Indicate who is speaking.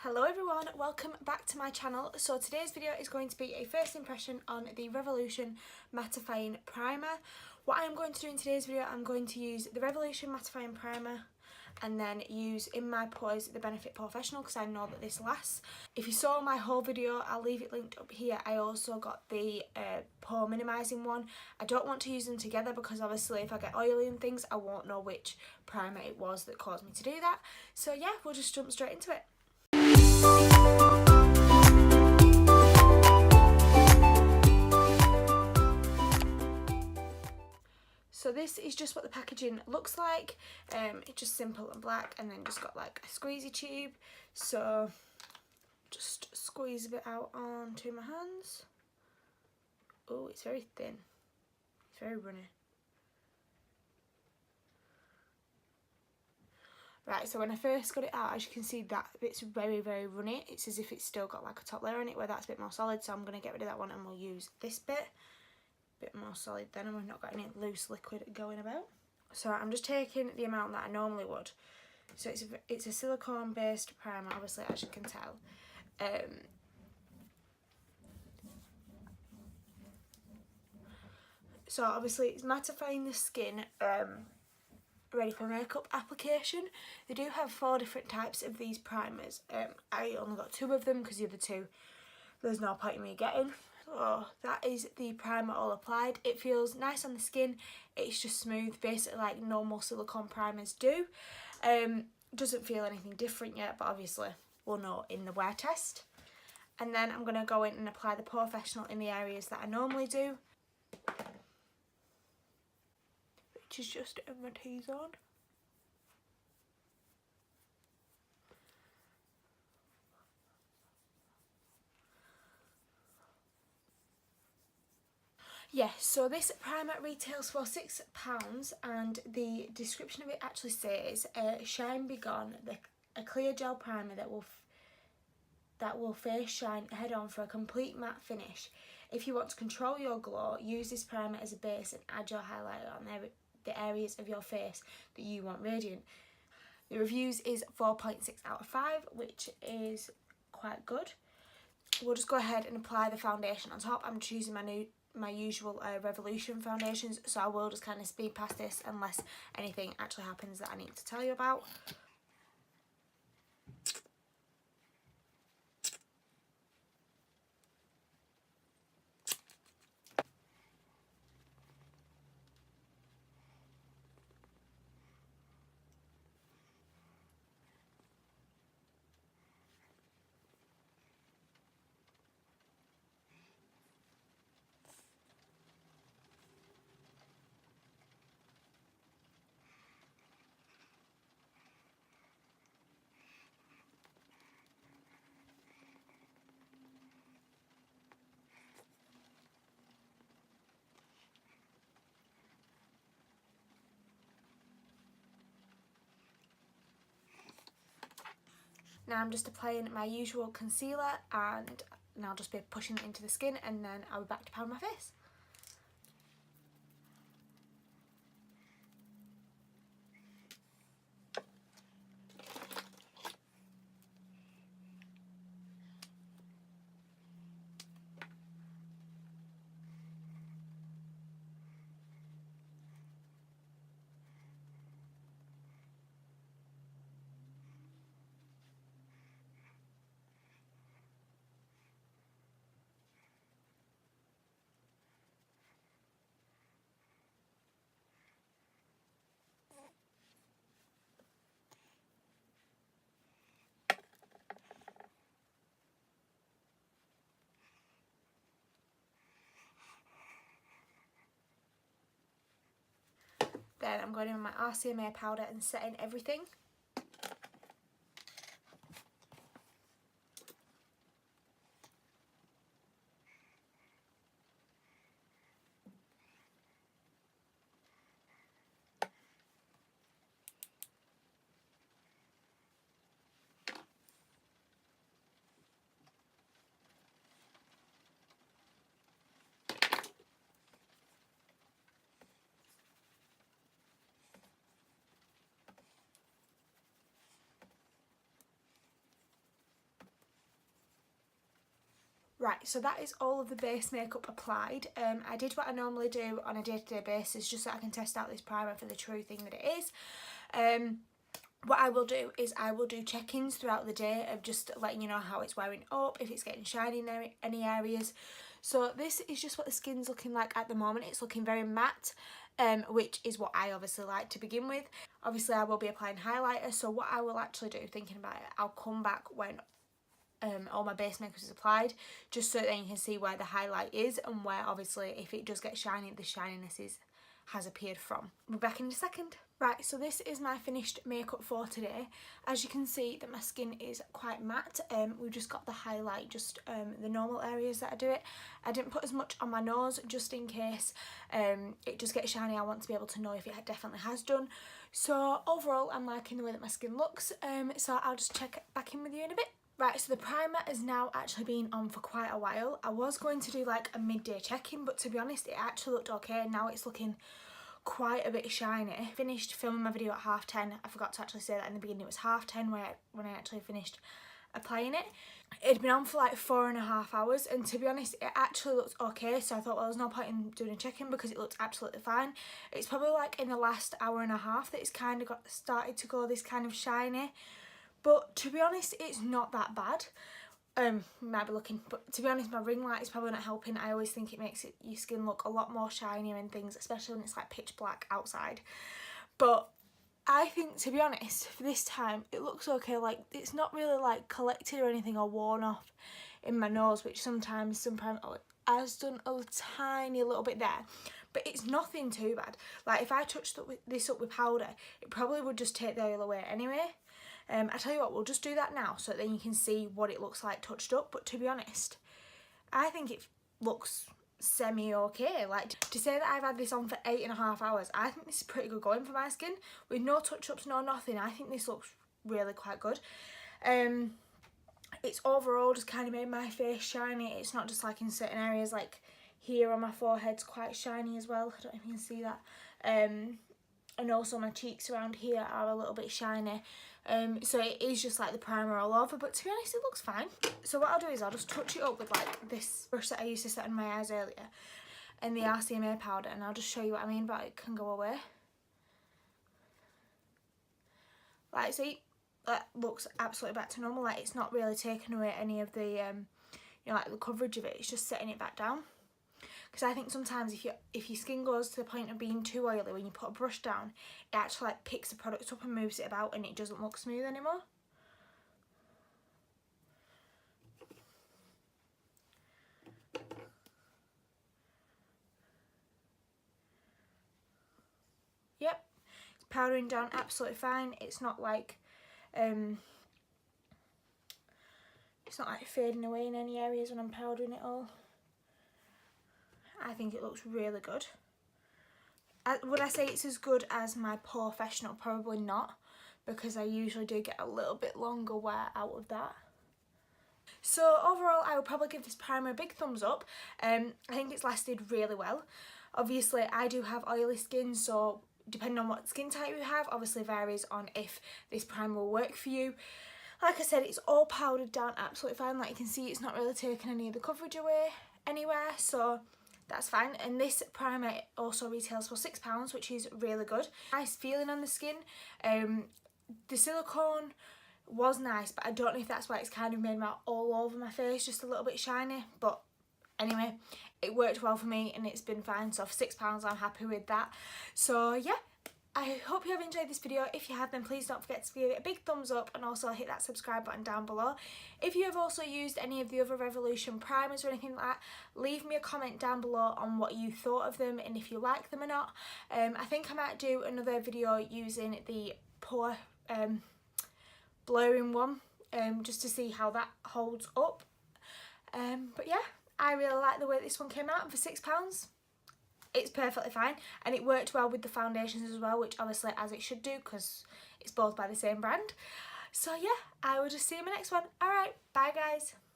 Speaker 1: Hello everyone, welcome back to my channel. So today's video is going to be a first impression on the Revolution Mattifying Primer. What I am going to do in today's video, I'm going to use the Revolution Mattifying Primer and then use in my pores the Benefit Porefessional because I know that this lasts. If you saw my whole video, I'll leave it linked up here. I also got the pore minimising one. I don't want to use them together because obviously if I get oily and things, I won't know which primer it was that caused me to do that. So yeah, we'll just jump straight into it. So this is just what the packaging looks like. It's just simple and black and then just got like a squeezy tube. So just squeeze a bit out onto my hands. Oh, it's very thin. It's very runny. Right, so when I first got it out, as you can see, that bit's very runny. It's as if it's still got like a top layer on it where that's a bit more solid. So I'm going to get rid of that one and we'll use this bit. Bit more solid then, and we've not got any loose liquid going about. So I'm just taking the amount that I normally would. So it's a silicone based primer, obviously, as you can tell. So obviously it's mattifying the skin, ready for makeup application. They do have 4 different types of these primers. I only got 2 of them because the other 2 there's no point in me getting. Oh, that is the primer all applied. It feels nice on the skin. It's just smooth, basically like normal silicone primers do. Doesn't feel anything different yet, but obviously we'll know in the wear test. And then I'm going to go in and apply the Porefessional in the areas that I normally do, which is just in my T-zone. Yes, so this primer retails for £6 and the description of it actually says shine be gone, a clear gel primer that will face shine head on for a complete matte finish. If you want to control your glow, use this primer as a base and add your highlighter on the areas of your face that you want radiant. The reviews is 4.6 out of 5, which is quite good. We'll just go ahead and apply the foundation on top. I'm just using my usual Revolution foundations, so I will just kind of speed past this unless anything actually happens that I need to tell you about. Now I'm just applying my usual concealer and now I'll just be pushing it into the skin and then I'll be back to powder my face. Then I'm going in with my RCMA powder and setting everything. Right, so that is all of the base makeup applied. I did what I normally do on a day-to-day basis just so I can test out this primer for the true thing that it is. What I will do is I will do check-ins throughout the day of just letting you know how it's wearing up, if it's getting shiny in any areas. So this is just what the skin's looking like at the moment. It's looking very matte, which is what I obviously like to begin with. Obviously I will be applying highlighter, so what I will actually do, thinking about it, I'll come back when all my base makeup is applied, just so that you can see where the highlight is and where obviously if it does get shiny, the shininess has appeared from. We'll be back in a second. Right, so this is my finished makeup for today. As you can see that my skin is quite matte. We've just got the highlight, just the normal areas that I do it. I didn't put as much on my nose just in case it just gets shiny. I want to be able to know if it definitely has done. So overall I'm liking the way that my skin looks, so I'll just check back in with you in a bit. Right, so the primer has now actually been on for quite a while. I was going to do like a midday check-in, but to be honest it actually looked okay. Now it's looking quite a bit shiny. Finished filming my video at 10:30. I forgot to actually say that in the beginning. It was 10:30 when I actually finished applying it. It had been on for like 4.5 hours, and to be honest it actually looked okay, so I thought, well, there's no point in doing a check-in because it looked absolutely fine. It's probably like in the last hour and a half that it's kind of started to go this kind of shiny, but to be honest it's not that bad. Might be looking, but to be honest my ring light is probably not helping. I always think it makes your skin look a lot more shinier and things, especially when it's like pitch black outside. But I think, to be honest, for this time it looks okay. Like, it's not really like collected or anything or worn off in my nose, which sometimes has done a tiny little bit there, but it's nothing too bad. Like, if I touched this up with powder, it probably would just take the oil away anyway. I tell you what, we'll just do that now so then you can see what it looks like touched up. But to be honest, I think it looks semi-okay. Like, to say that I've had this on for 8.5 hours, I think this is pretty good going for my skin. With no touch-ups, no nothing, I think this looks really quite good. It's overall just kind of made my face shiny. It's not just like in certain areas, like here on my forehead's quite shiny as well. I don't know if you can see that. And also my cheeks around here are a little bit shiny. So it is just like the primer all over, but to be honest it looks fine. So what I'll do is I'll just touch it up with like this brush that I used to set on my eyes earlier and the RCMA powder, and I'll just show you what I mean by it can go away. Like, see, that looks absolutely back to normal. Like, it's not really taking away any of the you know, like the coverage of it. It's just setting it back down. Because I think sometimes if your skin goes to the point of being too oily, when you put a brush down, it actually like picks the product up and moves it about and it doesn't look smooth anymore. Yep, it's powdering down absolutely fine. It's not like fading away in any areas when I'm powdering it all. I think it looks really good. Would I say it's as good as my Porefessional? Probably not, because I usually do get a little bit longer wear out of that. So overall I would probably give this primer a big thumbs up. I think it's lasted really well. Obviously I do have oily skin, so depending on what skin type you have, obviously varies on if this primer will work for you. Like I said, it's all powdered down absolutely fine. Like you can see, it's not really taking any of the coverage away anywhere, so that's fine. And this primer also retails for £6, which is really good. Nice feeling on the skin. The silicone was nice, but I don't know if that's why it's kind of made my all over my face just a little bit shiny. But anyway, it worked well for me and it's been fine. So for £6 I'm happy with that. So yeah, I hope you have enjoyed this video. If you have, then please don't forget to give it a big thumbs up and also hit that subscribe button down below. If you have also used any of the other Revolution primers or anything like that, leave me a comment down below on what you thought of them and if you like them or not. I think I might do another video using the pore blurring one, just to see how that holds up. But yeah, I really like the way this one came out. For £6, it's perfectly fine, and it worked well with the foundations as well, which obviously as it should do because it's both by the same brand. So yeah, I will just see you in my next one. Alright, bye guys.